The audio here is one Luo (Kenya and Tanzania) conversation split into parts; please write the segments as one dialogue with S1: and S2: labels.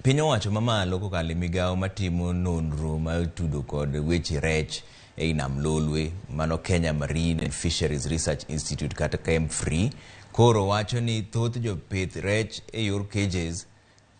S1: Piny owacho mamalo kokalo migawo matimo nonro matudo kod weche rech ei nam lolwe, mano Kenya Marine and Fisheries Research Institute kata KMFRI, koro wacho ni thoth jopith rech e yor cages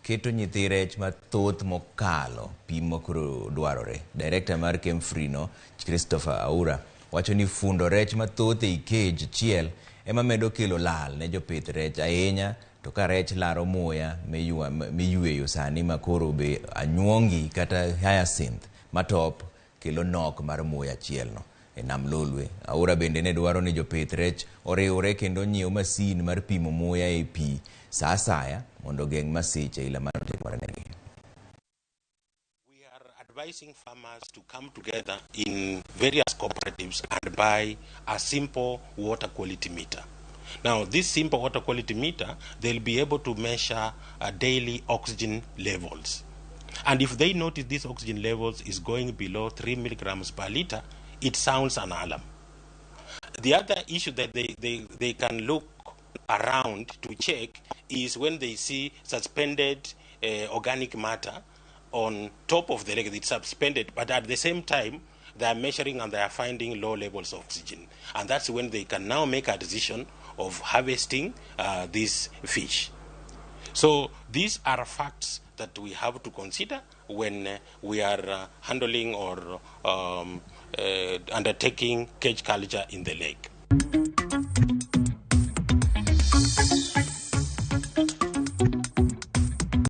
S1: keto nyithi rech mathoth mokalo pimo koro dwarore. Director mar KMFRI no, Christopher Aura, wacho ni fundo rech mathoth ei cage chiel ema medo kelo lal ne jopith rech ahinya to ka rech laro muya miyueyo sani makoro be anyuongi kata hyacinth matop kelo nok mar muya chielno e nam lolwe. Aura bende ne dwaro ni jopith rech oriwre kendo nyiew masin mar pimo muya e pi sa asaya mondo geng' masiche ila mano timore negi.
S2: We are advising farmers to come together in various cooperatives and buy a simple water quality meter. Now, this simple water quality meter, they'll be able to measure daily oxygen levels. And if they notice this oxygen levels is going below 3 milligrams per liter, it sounds an alarm. The other issue that they can look around to check is when they see suspended organic matter on top of the lake. It's suspended, but at the same time, they are measuring and they are finding low levels of oxygen. And that's when they can now make a decision of harvesting these fish. So these are facts that we have to consider when we are handling or undertaking cage culture in the lake.